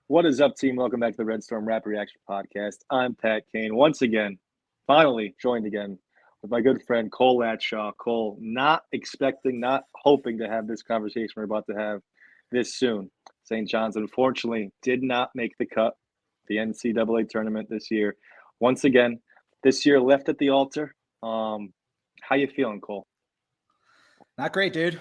What is up, team? Welcome back to the Red Storm Rapid Reaction Podcast. I'm Pat Kane. Once again, finally joined again with my good friend Cole Latshaw. Cole, not expecting, not hoping to have this conversation we're about to have this soon. St. John's, unfortunately, did not make the cut, the NCAA tournament this year. Once again, this year left at the altar. How you feeling, Cole? Not great, dude.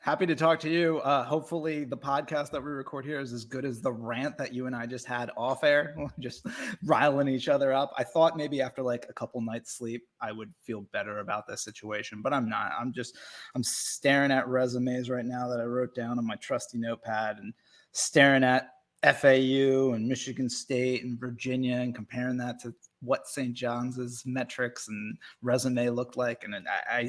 Happy to talk to you. Hopefully the podcast that we record here is as good as the rant that you and I just had off air, just riling each other up. I thought maybe after like a couple nights sleep, I would feel better about this situation, but I'm not. I'm staring at resumes right now that I wrote down on my trusty notepad and staring at FAU and Michigan State and Virginia and comparing that to what St. John's metrics and resume looked like. And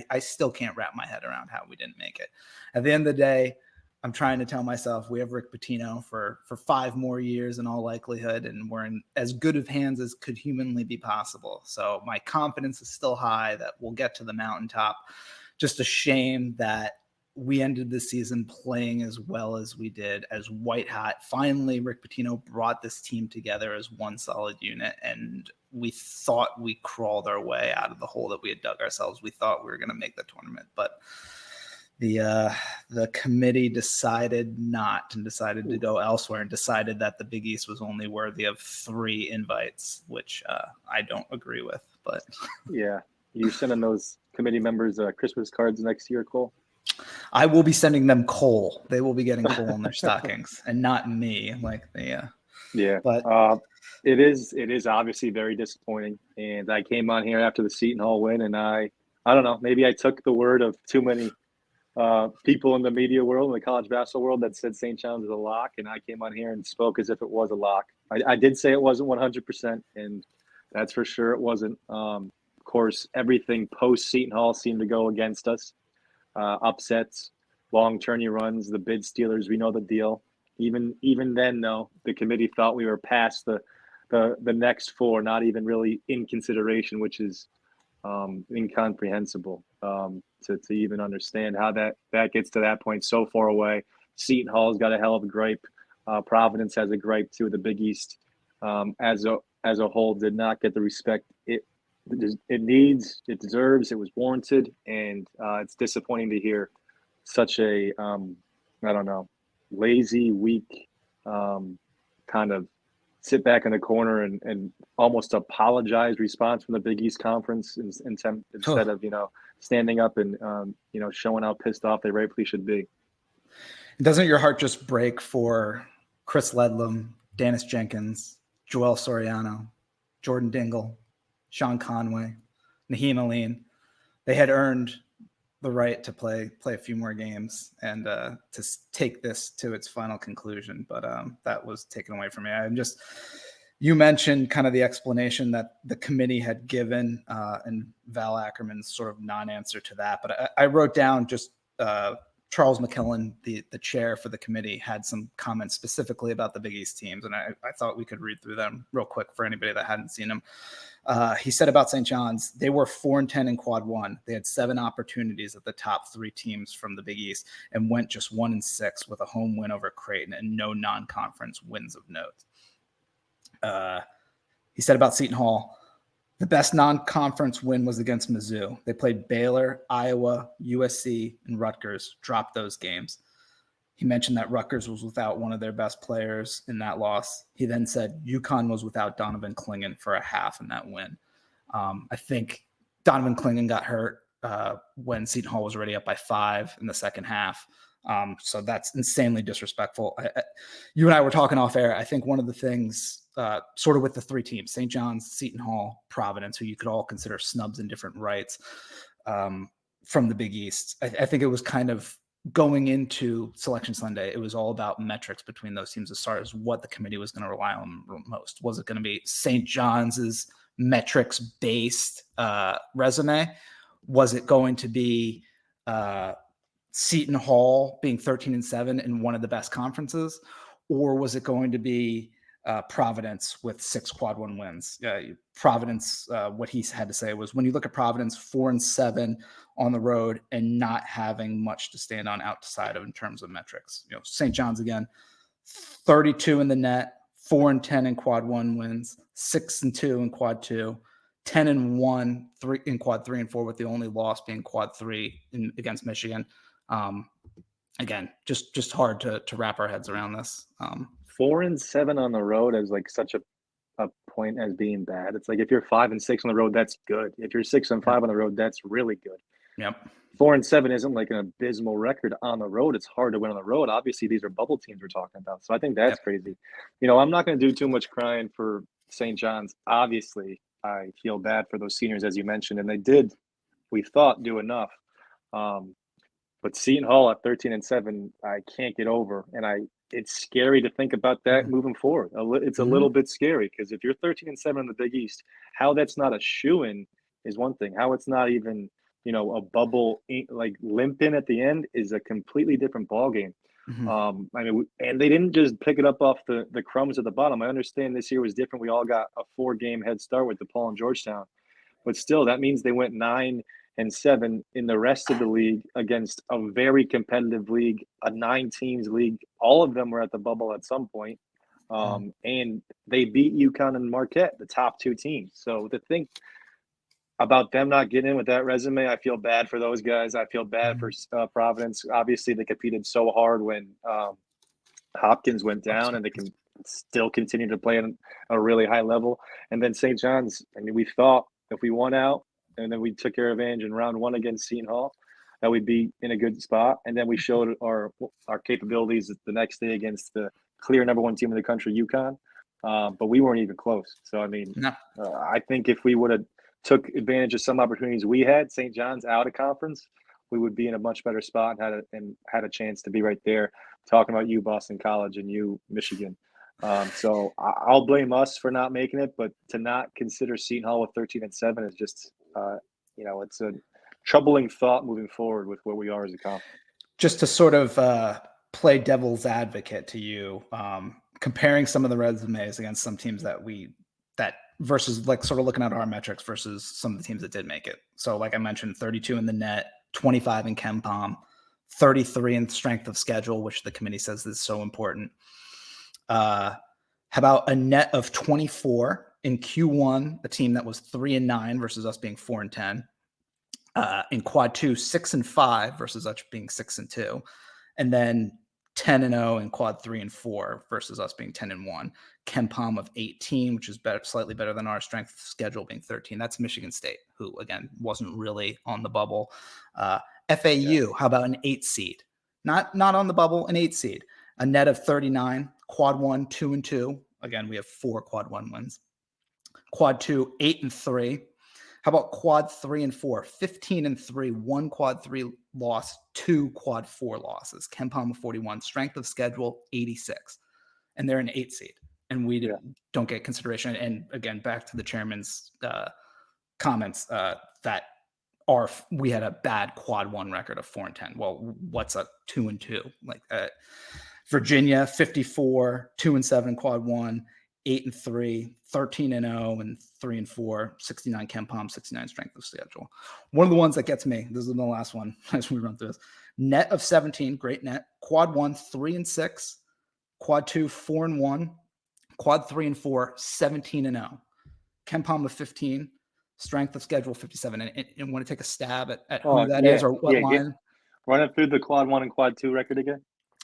I still can't wrap my head around how we didn't make it. At the end of the day, I'm trying to tell myself we have Rick Pitino for 5 more years in all likelihood, and we're in as good of hands as could humanly be possible. So my confidence is still high that we'll get to the mountaintop. Just a shame that we ended the season playing as well as we did, as white hot. Finally, Rick Pitino brought this team together as one solid unit, and we thought we crawled our way out of the hole that we had dug ourselves. We thought we were going to make the tournament, but the committee decided not, and decided to go elsewhere, and decided that the Big East was only worthy of 3 invites, which I don't agree with. But yeah, you sending those committee members Christmas cards next year, Cole? I will be sending them coal. They will be getting coal in their stockings, and not me. But it is obviously very disappointing. And I came on here after the Seton Hall win, and I don't know, maybe I took the word of too many people in the media world, in the college basketball world, that said St. John's is a lock, and I came on here and spoke as if it was a lock. I did say it wasn't 100%, and that's for sure it wasn't. Of course, everything post Seton Hall seemed to go against us. Upsets, long tourney runs, the bid stealers, we know the deal. Even then, though, the committee thought we were past the next 4, not even really in consideration, which is incomprehensible to even understand how that gets to that point so far away. Seton Hall's got a hell of a gripe. Providence has a gripe too. The Big East, as a whole, did not get the respect it needs, it deserves, it was warranted, and it's disappointing to hear such a lazy, weak, kind of sit back in the corner and almost apologize response from the Big East Conference instead of standing up and showing how pissed off they rightfully should be. Doesn't your heart just break for Chris Ledlam, Dennis Jenkins, Joel Soriano, Jordan Dingle, Sean Conway, Naheem Aline? They had earned the right to play a few more games and to take this to its final conclusion, but that was taken away from me. You mentioned kind of the explanation that the committee had given and Val Ackerman's sort of non-answer to that, but I wrote down just Charles McKillen, the chair for the committee, had some comments specifically about the Big East teams, and I thought we could read through them real quick for anybody that hadn't seen them. He said about St. John's, they were 4-10 in quad 1. They had 7 opportunities at the top 3 teams from the Big East and went just 1-6 with a home win over Creighton and no non-conference wins of note. He said about Seton Hall, the best non-conference win was against Mizzou. They played Baylor, Iowa, USC, and Rutgers, dropped those games. He mentioned that Rutgers was without one of their best players in that loss. He then said UConn was without Donovan Clingan for a half in that win. I think Donovan Clingan got hurt when Seton Hall was already up by 5 in the second half. So that's insanely disrespectful. You and I were talking off air. I think one of the things sort of with the 3 teams, St. John's, Seton Hall, Providence, who you could all consider snubs in different rights from the Big East. I think it was kind of going into Selection Sunday, it was all about metrics between those teams as far as what the committee was going to rely on most. Was it going to be St. John's metrics-based resume? Was it going to be Seton Hall being 13-7 in one of the best conferences? Or was it going to be Providence with 6 quad 1 wins? Providence, what he had to say was, when you look at Providence 4-7 on the road and not having much to stand on outside of in terms of metrics. St. John's again, 32 in the net, 4-10 in quad 1 wins, 6-2 in quad 2, 10-1 in quad 3 and 4, with the only loss being quad 3 against Michigan. Again, just hard to wrap our heads around this. 4-7 on the road is like such a point as being bad. It's like if you're 5-6 on the road, that's good. If you're 6-5 on the road, that's really good. Yep. 4-7 isn't like an abysmal record on the road. It's hard to win on the road. Obviously, these are bubble teams we're talking about. So I think that's crazy. I'm not going to do too much crying for St. John's. Obviously, I feel bad for those seniors, as you mentioned, and they did, we thought, do enough. But Seton Hall at 13-7, I can't get over, and it's scary to think about that moving forward. It's a little bit scary because if you're 13-7 in the Big East, how that's not a shoo-in is one thing. How it's not even a bubble like limp in at the end is a completely different ballgame. And they didn't just pick it up off the crumbs at the bottom. I understand this year was different. We all got a 4-game head start with DePaul and Georgetown, but still, that means they went 9-7 in the rest of the league against a very competitive league, a 9-teams league. All of them were at the bubble at some point. And they beat UConn and Marquette, the top 2 teams. So to think about them not getting in with that resume, I feel bad for those guys. I feel bad for Providence. Obviously, they competed so hard when Hopkins went down, and they can still continue to play at a really high level. And then St. John's, we thought if we won out and then we took care of advantage in round 1 against Seton Hall, that we'd be in a good spot. And then we showed our capabilities the next day against the clear number 1 team in the country, UConn. But we weren't even close. So, I think if we would have took advantage of some opportunities we had, St. John's out of conference, we would be in a much better spot and had a chance to be right there talking about you, Boston College, and you, Michigan. So I'll blame us for not making it, but to not consider Seton Hall with 13-7 is just, it's a troubling thought moving forward with where we are as a conference. Just to sort of play devil's advocate to you, comparing some of the resumes against some teams that versus like sort of looking at our metrics versus some of the teams that did make it. So like I mentioned, 32 in the net, 25 in KenPom, 33 in strength of schedule, which the committee says is so important. How about a net of 24 in Q1, a team that was 3-9 versus us being 4-10. In quad 2, 6-5 versus us being 6-2. And then 10-0 in quad 3 and 4 versus us being 10-1. KenPom of 18, which is slightly better than our strength schedule being 13. That's Michigan State, who again wasn't really on the bubble. FAU, how about an 8 seed? Not on the bubble, an 8 seed. A net of 39. Quad 1, 2-2. Again, we have 4 quad 1 wins. Quad 2, 8-3. How about quad 3 and 4? 15-3, 1 quad 3 loss, 2 quad 4 losses. KenPom of 41, strength of schedule 86, and they're an 8 seed, and we don't get consideration. And again, back to the chairman's comments that we had a bad quad 1 record of 4-10. Well, what's a 2-2? Like Virginia 54, 2-7 quad 1. 8-3, 13-0, and 3-4, 69 KenPom, 69 strength of schedule. One of the ones that gets me, this is the last one as we run through this. Net of 17, great net. Quad 1, 3-6. Quad 2, 4-1. Quad 3 and 4, 17-0. KenPom of 15, strength of schedule 57. And want to take a stab at who that is or what line? Run it through the quad 1 and quad 2 record again.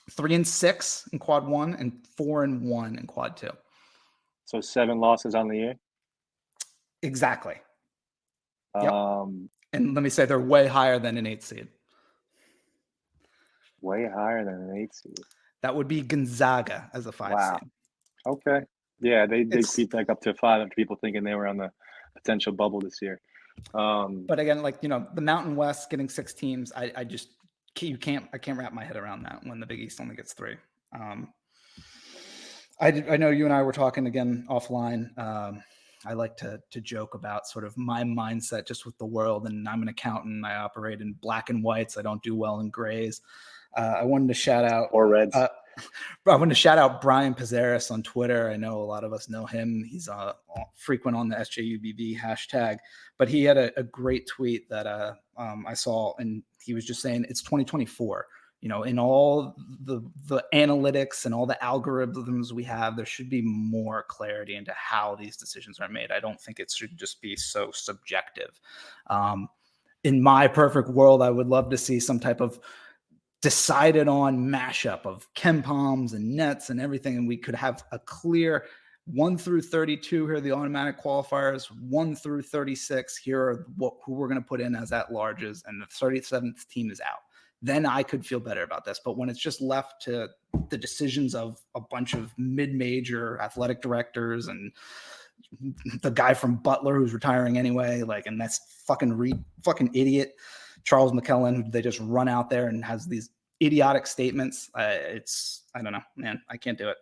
3-6 in quad 1 and 4-1 in quad 2. So 7 losses on the year? Exactly. Yep. And let me say they're way higher than an 8 seed. Way higher than an 8 seed. That would be Gonzaga as a 5 seed. Okay. Yeah, they creep back up to 5 after people thinking they were on the potential bubble this year. But again, the Mountain West getting 6 teams, I can't wrap my head around that when the Big East only gets 3. I know you and I were talking again offline. I like to joke about sort of my mindset just with the world, and I'm an accountant. I operate in black and whites. I don't do well in grays. I wanted to shout out or reds. I wanted to shout out Brian Pizarris on Twitter. I know a lot of us know him. He's frequent on the SJUBB hashtag, but he had a great tweet that I saw, and he was just saying it's 2024. in all the analytics and all the algorithms we have, there should be more clarity into how these decisions are made. I don't think it should just be so subjective. In my perfect world, I would love to see some type of decided on mashup of KenPoms and nets and everything, and we could have a clear 1 through 32. Here are the automatic qualifiers. 1 through 36. Here are who we're going to put in as at-larges, and the 37th team is out. Then I could feel better about this. But when it's just left to the decisions of a bunch of mid-major athletic directors and the guy from Butler who's retiring anyway, and that's fucking idiot Charles McKellen, who they just run out there and has these idiotic statements. I don't know, man. I can't do it.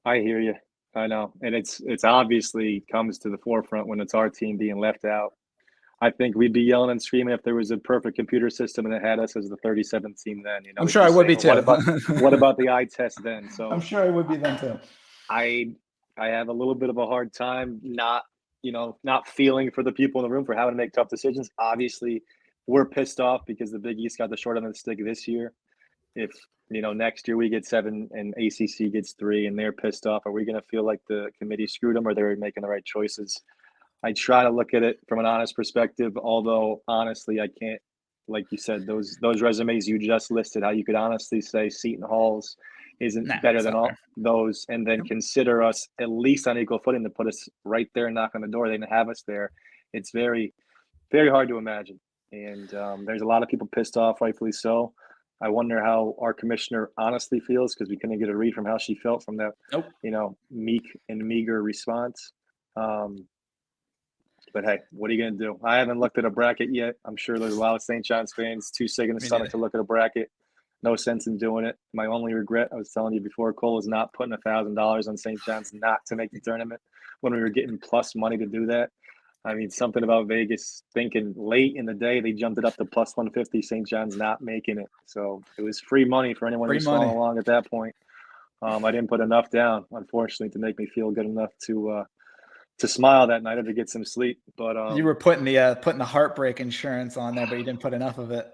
I hear you. I know. And it's obviously comes to the forefront when it's our team being left out. I think we'd be yelling and screaming if there was a perfect computer system and it had us as the 37th team then. I'm sure I would be too. What about the eye test then? So I'm sure I would be then too. I have a little bit of a hard time not feeling for the people in the room for having to make tough decisions. Obviously, we're pissed off because the Big East got the short end of the stick this year. If next year we get 7 and ACC gets 3 and they're pissed off, are we going to feel like the committee screwed them or they're making the right choices? I try to look at it from an honest perspective, although honestly, I can't, like you said, those resumes you just listed, how you could honestly say Seton Hall's isn't better than all those, and then consider us at least on equal footing to put us right there and knock on the door. They didn't have us there. It's very, very hard to imagine. And there's a lot of people pissed off, rightfully so. I wonder how our commissioner honestly feels because we couldn't get a read from how she felt from that, meek and meager response. But hey, what are you going to do? I haven't looked at a bracket yet. I'm sure there's a lot of St. John's fans too sick in the stomach to look at a bracket. No sense in doing it. My only regret, I was telling you before, Cole, is not putting $1,000 on St. John's not to make the tournament when we were getting plus money to do that. I mean, something about Vegas thinking late in the day, they jumped it up to plus 150, St. John's not making it. So it was free money for anyone who's following along at that point. I didn't put enough down, unfortunately, to make me feel good enough to smile that night or to get some sleep. But you were putting the heartbreak insurance on there, but you didn't put enough of it.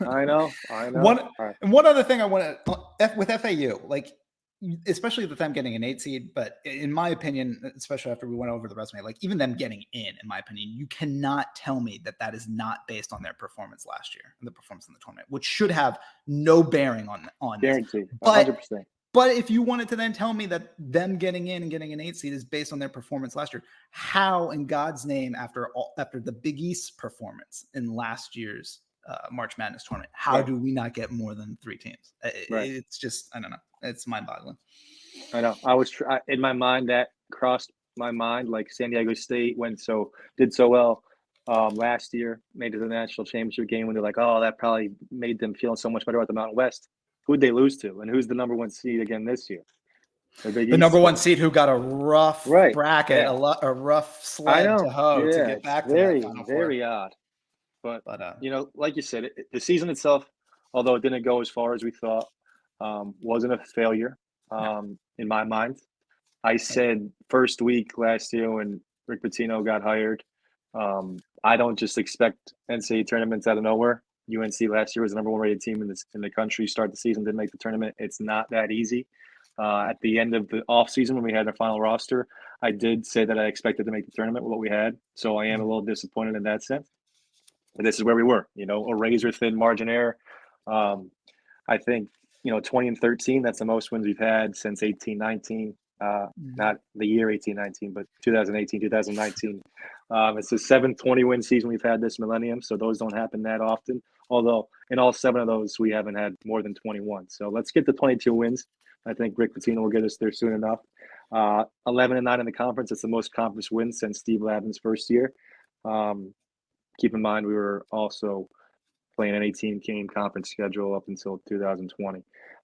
I know. One other thing I want to with FAU, especially with them getting an 8 seed, but in my opinion, especially after we went over the resume, even them getting in my opinion, you cannot tell me that is not based on their performance last year and the performance in the tournament, which should have no bearing on guaranteed, 100%. But if you wanted to then tell me that them getting in and getting an 8 seed is based on their performance last year, how in God's name, after the Big East performance in last year's March Madness tournament, how do we not get more than 3 teams? It's just, I don't know. It's mind-boggling. I know. I was in my mind that crossed my mind. Like San Diego State did so well last year, made it to the national championship game when they're like, oh, that probably made them feel so much better about the Mountain West. Who'd they lose to, and who's the number 1 seed again this year? The number 1 seed who got a rough bracket, a rough sled to hoe to get back to that Final Four. Very odd. But like you said, the season itself, although it didn't go as far as we thought, wasn't a failure in my mind. I said first week last year when Rick Pitino got hired, I don't just expect NCAA tournaments out of nowhere. UNC last year was the number 1 rated team in the country. Start the season, didn't make the tournament. It's not that easy. At the end of the offseason when we had our final roster, I did say that I expected to make the tournament with what we had. So I am a little disappointed in that sense. But this is where we were, a razor thin margin error. I think, 20 and 13, that's the most wins we've had since 18-19. Not the year 18-19, but 2018, 2019. It's the 7th 20-win season we've had this millennium, so those don't happen that often. Although in all 7 of those, we haven't had more than 21. So let's get to 22 wins. I think Rick Pitino will get us there soon enough. 11-9 in the conference. It's the most conference wins since Steve Lavin's first year. Keep in mind, we were also playing an 18-game conference schedule up until 2020.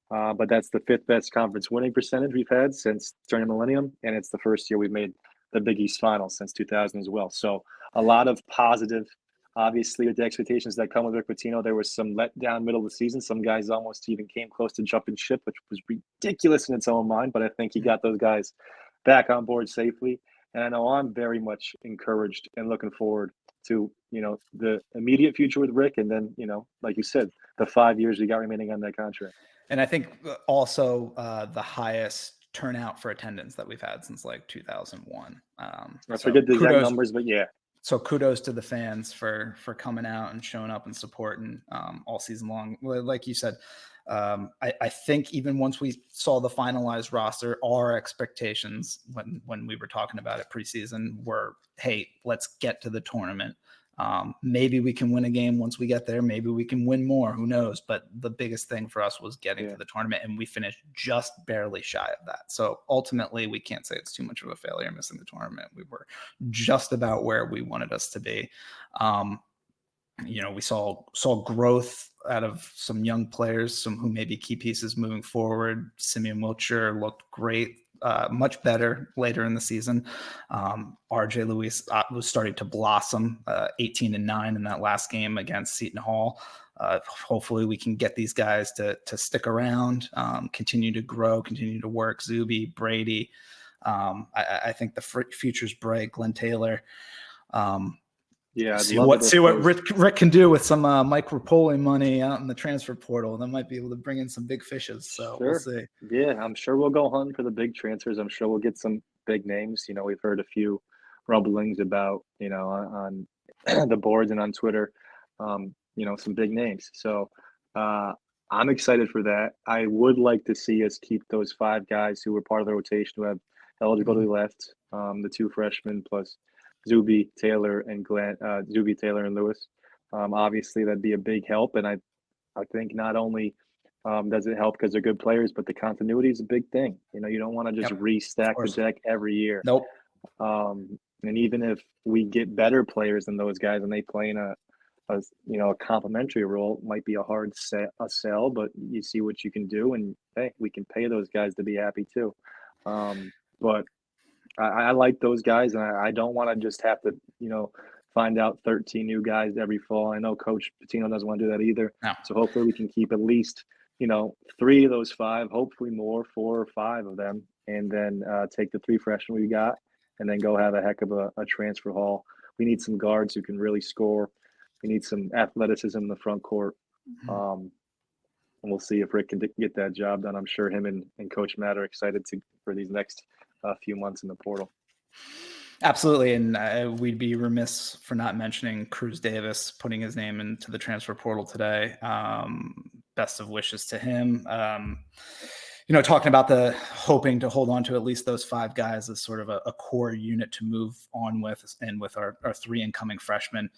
But that's the 5th best conference winning percentage we've had since turning millennium, and it's the first year we've made the Big East Finals since 2000 as well. So a lot of positive, obviously, with the expectations that come with Rick Pitino. There was some letdown middle of the season. Some guys almost even came close to jumping ship, which was ridiculous in its own mind, but I think he got those guys back on board safely. And I know I'm very much encouraged and looking forward to, the immediate future with Rick. And then, like you said, the 5 years we got remaining on that contract. And I think also the highest turnout for attendance that we've had since like 2001. I forget the exact numbers, but yeah. So kudos to the fans for coming out and showing up and supporting all season long. Like you said, I think even once we saw the finalized roster, our expectations when we were talking about it preseason were, hey, let's get to the tournament. Maybe we can win a game once we get there. Maybe we can win more. Who knows? But the biggest thing for us was getting to the tournament, and we finished just barely shy of that. So ultimately, we can't say it's too much of a failure missing the tournament. We were just about where we wanted us to be. We saw growth out of some young players, some who may be key pieces moving forward. Simeon Wiltshire looked great. Much better later in the season. RJ Luis was starting to blossom, 18-9 in that last game against Seton Hall. Hopefully we can get these guys to stick around, continue to grow, continue to work. Zuby, Brady. I think the future's bright. Glenn Taylor. See what Rick can do with some Mike Rapoli money out in the transfer portal. That might be able to bring in some big fishes. So We'll see. Yeah, I'm sure we'll go hunting for the big transfers. I'm sure we'll get some big names. We've heard a few rumblings about, on the boards and on Twitter, some big names. So I'm excited for that. I would like to see us keep those 5 guys who were part of the rotation who have eligibility left, the 2 freshmen plus Zuby, Taylor, and Taylor, and Lewis. Obviously, that'd be a big help. And I think not only does it help because they're good players, but the continuity is a big thing. You don't want to just restack the deck every year. Nope. And even if we get better players than those guys and they play in a complementary role, it might be a hard sell, but you see what you can do, and hey, we can pay those guys to be happy too. But I like those guys, and I don't want to just have to, find out 13 new guys every fall. I know Coach Pitino doesn't want to do that either. No. So hopefully we can keep at least, 3 of those 5, hopefully more, 4 or 5 of them, and then take the 3 freshmen we got, and then go have a heck of a transfer haul. We need some guards who can really score. We need some athleticism in the front court. And we'll see if Rick can get that job done. I'm sure him and Coach Matt are excited for these next few months in the portal. Absolutely. And we'd be remiss for not mentioning Cruz Davis putting his name into the transfer portal today. Best of wishes to him. Talking about the hoping to hold on to at least those 5 guys as sort of a core unit to move on with, and with our 3 incoming freshmen.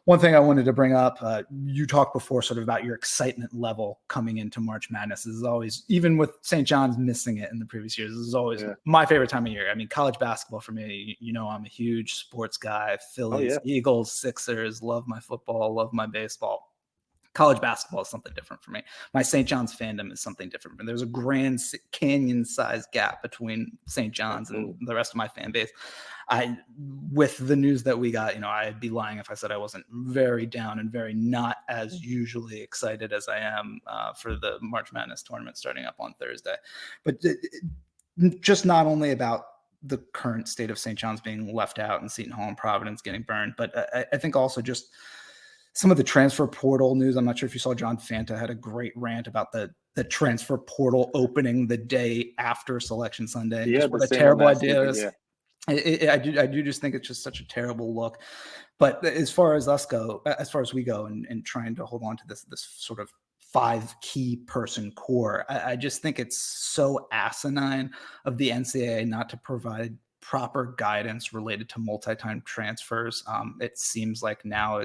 One thing I wanted to bring up, you talked before sort of about your excitement level coming into March Madness. This is always, even with St. John's missing it in the previous years, this is always my favorite time of year. I mean, college basketball for me, I'm a huge sports guy. Phillies, Eagles, Sixers, love my football, love my baseball. College basketball is something different for me. My St. John's fandom is something different. There's a Grand Canyon-sized gap between St. John's and the rest of my fan base. With the news that we got, I'd be lying if I said I wasn't very down and very not as usually excited as I am for the March Madness tournament starting up on Thursday. But just not only about the current state of St. John's being left out and Seton Hall and Providence getting burned, but I think also just some of the transfer portal news. I'm not sure if you saw John Fanta had a great rant about the transfer portal opening the day after Selection Sunday. Yeah, what a terrible idea is. I do just think it's just such a terrible look. But as far as we go and trying to hold on to this sort of 5 key person core, I just think it's so asinine of the NCAA not to provide proper guidance related to multi-time transfers. It seems like now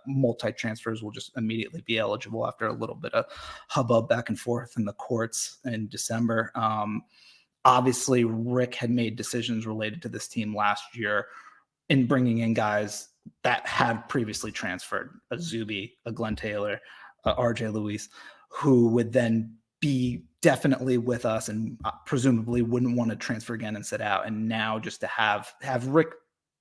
multi-transfers will just immediately be eligible after a little bit of hubbub back and forth in the courts in December. Obviously, Rick had made decisions related to this team last year in bringing in guys that had previously transferred, a Zuby, a Glenn Taylor, RJ Luis, who would then be definitely with us and presumably wouldn't want to transfer again and sit out. And now just to have Rick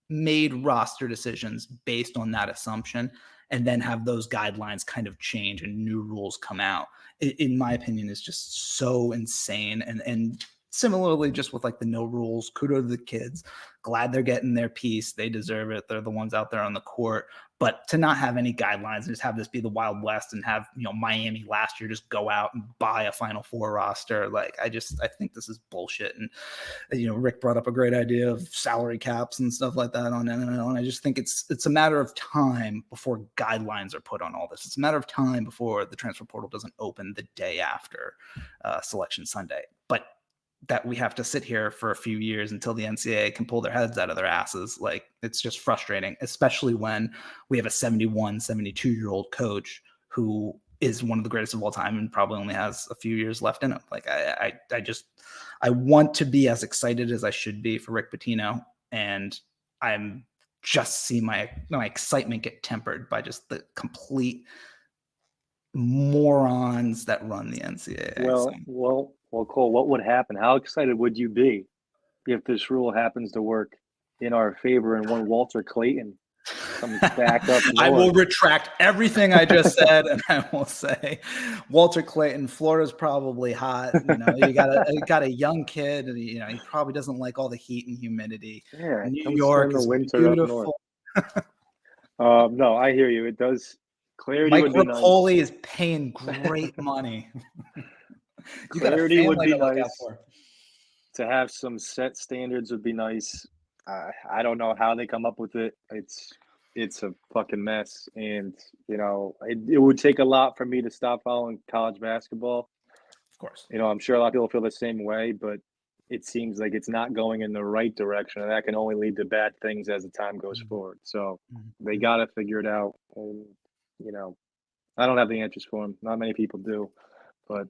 made roster decisions based on that assumption, and then have those guidelines kind of change and new rules come out, in my opinion, is just so insane. And similarly, just with like the no rules, kudos to the kids. Glad they're getting their piece. They deserve it. They're the ones out there on the court. But to not have any guidelines and just have this be the Wild West and have, Miami last year just go out and buy a Final Four roster. Like, I think this is bullshit. And, Rick brought up a great idea of salary caps and stuff like that on NNL. And I just think it's a matter of time before guidelines are put on all this. It's a matter of time before the transfer portal doesn't open the day after Selection Sunday. But that we have to sit here for a few years until the NCAA can pull their heads out of their asses. Like, it's just frustrating, especially when we have a 71, 72-year-old coach who is one of the greatest of all time and probably only has a few years left in him. Like, I want to be as excited as I should be for Rick Pitino, and I'm just see my excitement get tempered by just the complete morons that run the NCAA. Well, Cole, what would happen? How excited would you be if this rule happens to work in our favor and one Walter Clayton comes back up north? I will retract everything I just said, and I will say Walter Clayton, Florida's probably hot. You got a young kid, and he probably doesn't like all the heat and humidity. Yeah, New York is beautiful. No, I hear you. It does. Clarity Mike would be nice. Rapoli is paying great money. Clarity would be nice. To have some set standards would be nice. I don't know how they come up with it. It's a fucking mess, and it would take a lot for me to stop following college basketball. Of course, I'm sure a lot of people feel the same way, but it seems like it's not going in the right direction, and that can only lead to bad things as the time goes forward. So they got to figure it out. And I don't have the answers for them. Not many people do, but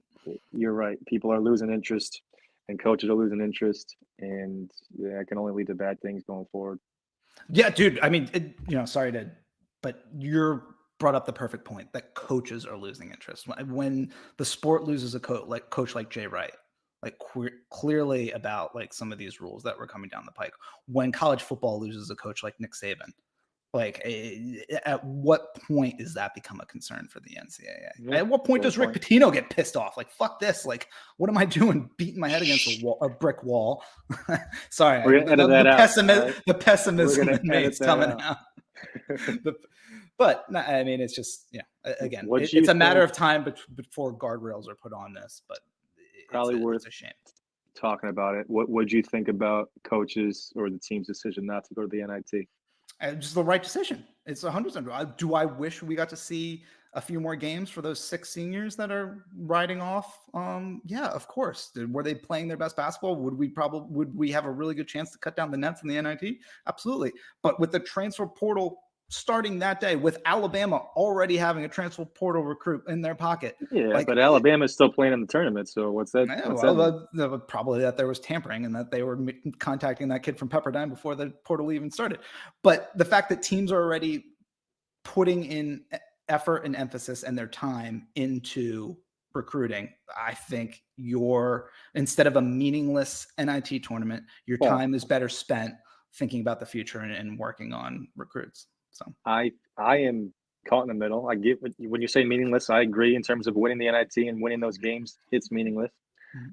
you're right. People are losing interest, and coaches are losing interest, and it can only lead to bad things going forward. Yeah, dude. I mean, but you're brought up the perfect point that coaches are losing interest. When the sport loses a coach like Jay Wright, like clearly about like some of these rules that were coming down the pike. When college football loses a coach like Nick Saban, like at what point does that become a concern for the NCAA? Yeah, at what point does Rick Pitino get pissed off? Like, fuck this. Like, what am I doing? Beating my head against a brick wall. Sorry. The pessimism in me is coming out. But I mean, it's just, again, it's a matter of time before guardrails are put on this, but it's a shame. Talking about it. What would you think about coaches or the team's decision not to go to the NIT? Just the right decision. It's 100%. Do I wish we got to see a few more games for those 6 seniors that are riding off? Yeah, of course. Were they playing their best basketball? Would we have a really good chance to cut down the nets in the NIT? Absolutely. But with the transfer portal starting that day, with Alabama already having a transfer portal recruit in their pocket. Yeah, but Alabama is still playing in the tournament. So what's that? Probably that there was tampering and that they were contacting that kid from Pepperdine before the portal even started. But the fact that teams are already putting in effort and emphasis and their time into recruiting, I think instead of a meaningless NIT tournament, your time is better spent thinking about the future and working on recruits. So I am caught in the middle. I get when you say meaningless, I agree in terms of winning the NIT and winning those games, it's meaningless.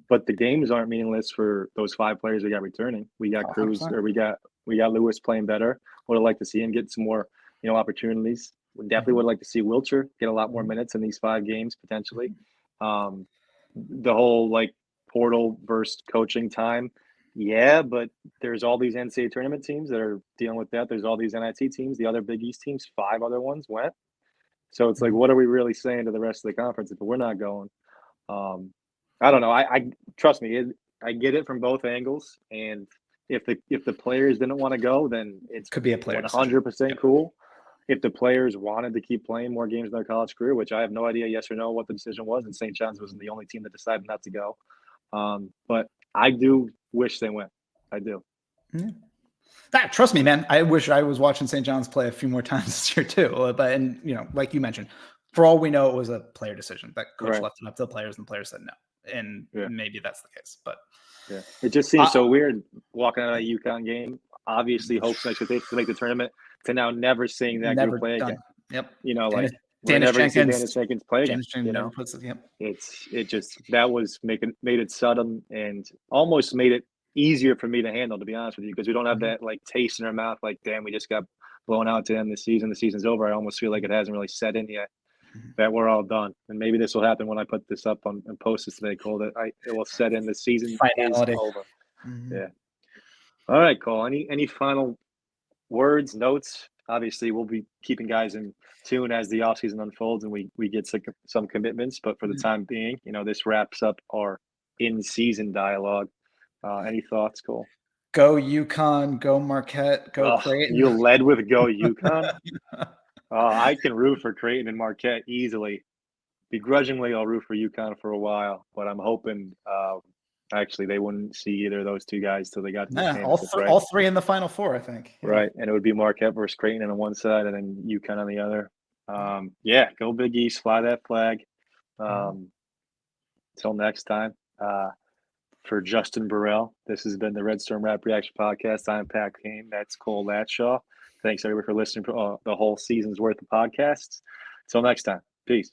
But the games aren't meaningless for those 5 players we got returning. We got Cruz, or we got Lewis playing better. Would have liked to see him get some more, opportunities. We definitely would like to see Wilcher get a lot more minutes in these 5 games potentially. The whole portal versus coaching time. Yeah, but there's all these NCAA tournament teams that are dealing with that. There's all these NIT teams, the other Big East teams, 5 other ones went. So it's like, what are we really saying to the rest of the conference if we're not going? I don't know. I trust me. I get it from both angles. And if the players didn't want to go, then it could be a player 100% cool. If the players wanted to keep playing more games in their college career, which I have no idea, yes or no, what the decision was, and St. John's wasn't the only team that decided not to go. But I do wish they went. I do. Trust me, man. I wish I was watching St. John's play a few more times this year too. But like you mentioned, for all we know, it was a player decision. That coach left it up to the players, and the players said no. And maybe that's the case. But it just seems so weird walking out of a UConn game. Obviously, hopes to make the tournament to now never seeing that group play again. Yep. whenever you see Jenkins. Dennis Jenkins play again, James Jenkins never puts it. Yep. That was made it sudden and almost made it easier for me to handle, to be honest with you, because we don't have that like taste in our mouth, like, damn, we just got blown out to end the season. The season's over. I almost feel like it hasn't really set in yet that we're all done. And maybe this will happen when I put this up on and post this today, Cole, that it will set in the season Finality. is over. Yeah. All right, Cole. Any final words, notes? Obviously, we'll be keeping guys in tune as the offseason unfolds and we get some commitments. But for the time being, this wraps up our in-season dialogue. Any thoughts, Cole? Go UConn, go Marquette, go Creighton. You led with go UConn? I can root for Creighton and Marquette easily. Begrudgingly, I'll root for UConn for a while, but I'm hoping actually they wouldn't see either of those two guys till they got to the championship. All three in the Final Four, I think. Yeah. Right, and it would be Marquette versus Creighton on one side and then UConn on the other. Yeah, go Big East, fly that flag. Until next time. For Justin Burrell, this has been the Red Storm Rap Reaction Podcast. I'm Pat Kane. That's Cole Latshaw. Thanks, everybody, for listening for the whole season's worth of podcasts. Until next time. Peace.